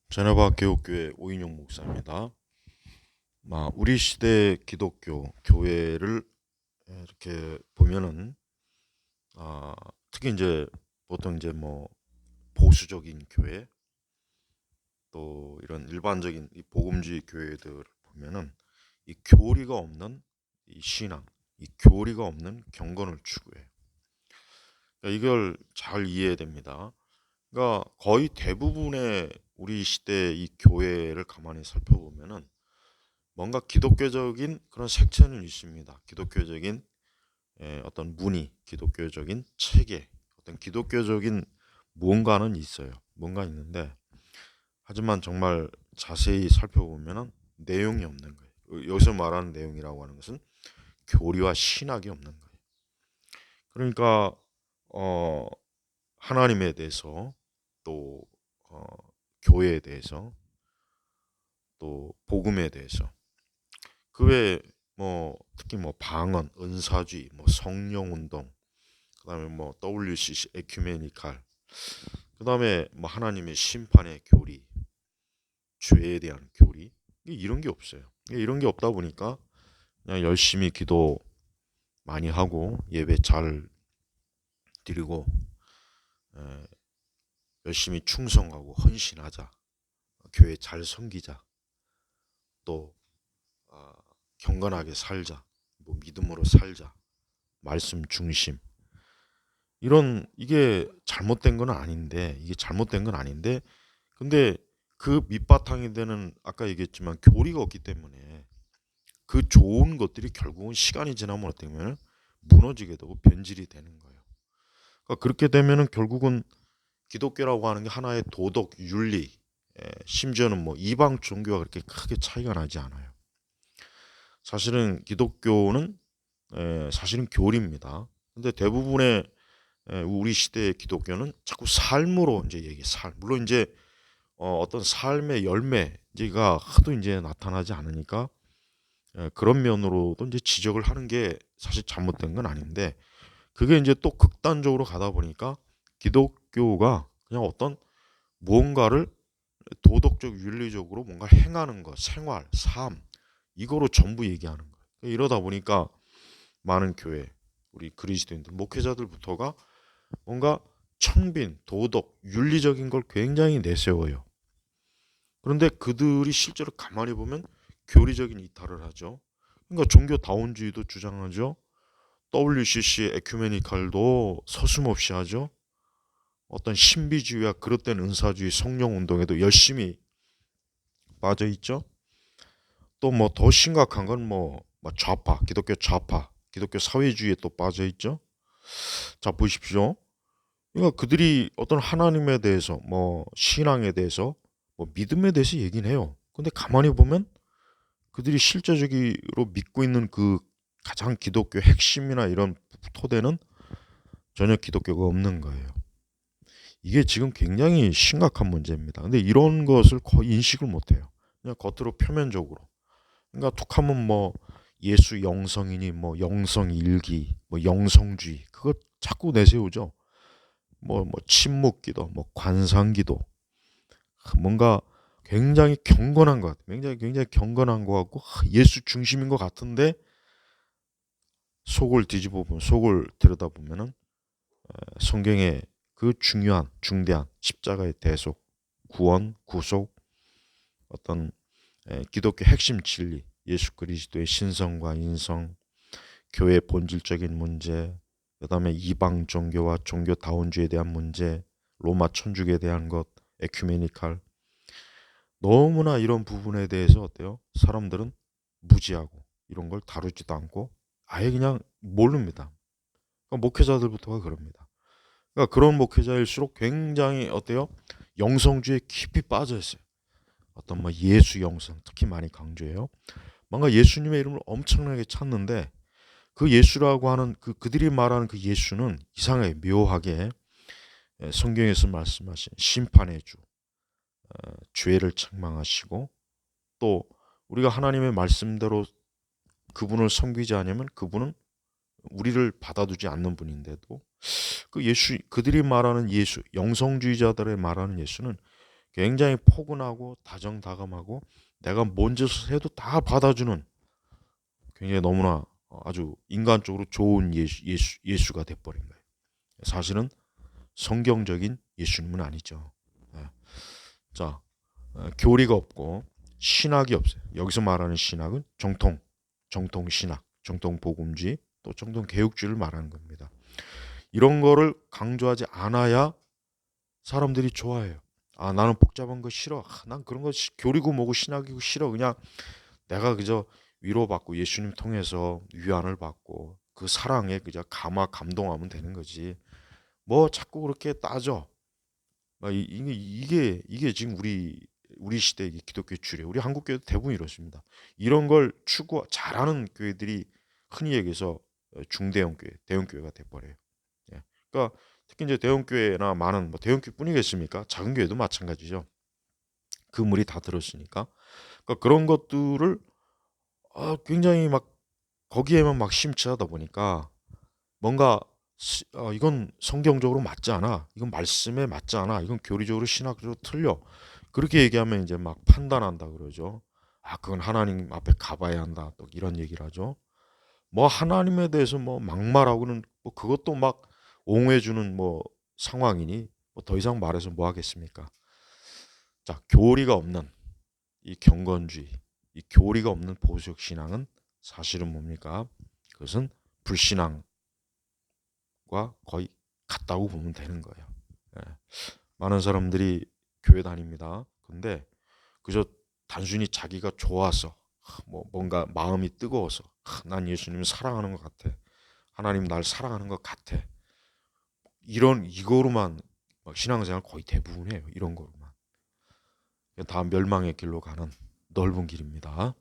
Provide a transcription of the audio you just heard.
제네바 개옥교회 오인용 목사입니다. 우리 시대 기독교 교회를 이렇게 보면은 특히 이제 보통 이제 뭐 보수적인 교회 또 이런 일반적인 이 복음주의 교회들을 보면은 이 교리가 없는 이 신앙, 이 교리가 없는 경건을 추구해요. 그러니까 이걸 잘 이해해야 됩니다. 그러니까 거의 대부분의 우리 시대 이 교회를 가만히 살펴보면은 뭔가 기독교적인 그런 색채는 있습니다. 기독교적인 어떤 문의, 기독교적인 체계, 어떤 기독교적인 무언가는 있어요. 뭔가 있는데 하지만 정말 자세히 살펴보면은 내용이 없는 거예요. 여기서 말하는 내용이라고 하는 것은 교리와 신학이 없는 거예요. 그러니까 어, 하나님에 대해서 또 어, 교회에 대해서 또 복음에 대해서 그 외에 뭐 특히 뭐 방언, 은사주의, 뭐 성령 운동, 그다음에 뭐 WCC 에큐메니칼, 그다음에 뭐 하나님의 심판의 교리, 죄에 대한 교리 이런 게 없어요. 이런 게 없다 보니까 그냥 열심히 기도 많이 하고 예배 잘 드리고 에, 열심히 충성하고 헌신하자, 교회 잘 섬기자, 또 아, 경건하게 살자, 뭐 믿음으로 살자, 말씀 중심. 이게 잘못된 건 아닌데 이게 잘못된 건 아닌데 근데 그 밑바탕이 되는 아까 얘기했지만 교리가 없기 때문에 그 좋은 것들이 결국은 시간이 지나면 어떻게 보면 무너지게 되고 변질이 되는 거예요. 그러니까 그렇게 되면은 결국은 기독교라고 하는 게 하나의 도덕 윤리, 심지어는 뭐 이방 종교와 그렇게 크게 차이가 나지 않아요. 사실은 기독교는 사실은 교리입니다. 근데 대부분의 우리 시대의 기독교는 자꾸 삶으로 이제 삶. 물론 이제 어떤 삶의 열매가 하도 이제 나타나지 않으니까 그런 면으로도 이제 지적을 하는 게 사실 잘못된 건 아닌데 그게 이제 또 극단적으로 가다 보니까 기독교가 그냥 어떤 무언가를 도덕적 윤리적으로 뭔가 행하는 것, 생활, 삶 이거로 전부 얘기하는 거예요. 이러다 보니까 많은 교회 우리 그리스도인들 목회자들부터가 뭔가 청빈, 도덕, 윤리적인 걸 굉장히 내세워요. 그런데 그들이 실제로 가만히 보면 교리적인 이탈을 하죠. 그러니까 종교다원주의도 주장하죠. WCC 에큐메니칼도 서슴없이 하죠. 어떤 신비주의와 그릇된 은사주의 성령운동에도 열심히 빠져 있죠. 또 뭐 더 심각한 건 뭐 좌파, 기독교 좌파, 기독교 사회주의에 또 빠져 있죠. 자 보십시오. 그러니까 그들이 어떤 하나님에 대해서 뭐 신앙에 대해서 뭐 믿음에 대해서 얘기는 해요. 근데 가만히 보면 그들이 실제적으로 믿고 있는 그 가장 기독교 핵심이나 이런 토대는 전혀 기독교가 없는 거예요. 이게 지금 굉장히 심각한 문제입니다. 근데 이런 것을 거의 인식을 못 해요. 그냥 겉으로 표면적으로. 그러니까 툭하면 뭐 예수 영성이니 뭐 영성일기, 뭐 영성주의 그거 자꾸 내세우죠. 뭐 침묵기도, 뭐 관상기도 뭔가 굉장히 경건한 것 같아요. 굉장히 경건한 것 같고 예수 중심인 것 같은데 속을 뒤집어 보면 속을 들여다보면은 성경의 그 중요한 중대한 십자가의 대속, 구원, 구속, 어떤 기독교 핵심 진리, 예수 그리스도의 신성과 인성, 교회의 본질적인 문제, 그다음에 이방 종교와 종교다원주의에 대한 문제, 로마 천주교에 대한 것, 에큐메니칼 너무나 이런 부분에 대해서 어때요? 사람들은 무지하고 이런 걸 다루지도 않고 아예 그냥 모릅니다. 그러니까 목회자들부터가 그럽니다. 그러니까 그런 목회자일수록 굉장히 어때요? 영성주의에 깊이 빠져 있어요. 어떤 뭐 예수 영성 특히 많이 강조해요. 뭔가 예수님의 이름을 엄청나게 찾는데 그 예수라고 하는 그들이 말하는 그 예수는 이상하게 묘하게 성경에서 말씀하신 심판의 주, 죄를 책망하시고 또 우리가 하나님의 말씀대로 그분을 섬기지 않으면 그분은 우리를 받아두지 않는 분인데도 그 예수 그들이 말하는 예수 영성주의자들의 말하는 예수는 굉장히 포근하고 다정다감하고 내가 뭔 짓을 해도 다 받아주는 굉장히 너무나 아주 인간적으로 좋은 예수가 돼버린 거예요. 사실은 성경적인 예수님은 아니죠. 예. 자, 교리가 없고 신학이 없어요. 여기서 말하는 신학은 정통 신학, 정통 복음주의, 또 정통 개혁주의를 말하는 겁니다. 이런 거를 강조하지 않아야 사람들이 좋아해요. 아, 나는 복잡한 거 싫어. 아, 난 그런 거 교리고 뭐고 신학이고 싫어. 그냥 내가 그저 위로받고 예수님 통해서 위안을 받고 그 사랑에 그저 감동하면 되는 거지. 뭐 자꾸 그렇게 따져. 이게 지금 우리 시대의 기독교 주류, 우리 한국 교회 대부분 이렇습니다. 이런 걸 추구 잘하는 교회들이 흔히 얘기해서 중대형 교회, 대형 교회가 돼버려요. 예. 그러니까 특히 이제 대형 교회나 많은 뭐 대형 교회뿐이겠습니까? 작은 교회도 마찬가지죠. 그 물이 다 들었으니까. 그러니까 그런 것들을 굉장히 막 거기에만 막 심취하다 보니까 뭔가 이건 성경적으로 맞지 않아. 이건 말씀에 맞지 않아. 이건 교리적으로 신학적으로 틀려. 그렇게 얘기하면 이제 막 판단한다 그러죠. 아, 그건 하나님 앞에 가봐야 한다. 또 이런 얘기를 하죠. 뭐 하나님에 대해서 뭐 막말하고는 뭐 그것도 막 옹호해주는 뭐 상황이니 뭐 더 이상 말해서 뭐 하겠습니까? 자, 교리가 없는 이 경건주의, 이 교리가 없는 보수적 신앙은 사실은 뭡니까? 그것은 불신앙과 거의 같다고 보면 되는 거예요. 예. 많은 사람들이 교회 다닙니다. 근데 그저 단순히 자기가 좋아서 뭐 뭔가 마음이 뜨거워서 난 예수님을 사랑하는 것 같아. 하나님 날 사랑하는 것 같아. 이런 이거로만 막 신앙생활 거의 대부분 해요. 이런 거로만. 다 멸망의 길로 가는 넓은 길입니다.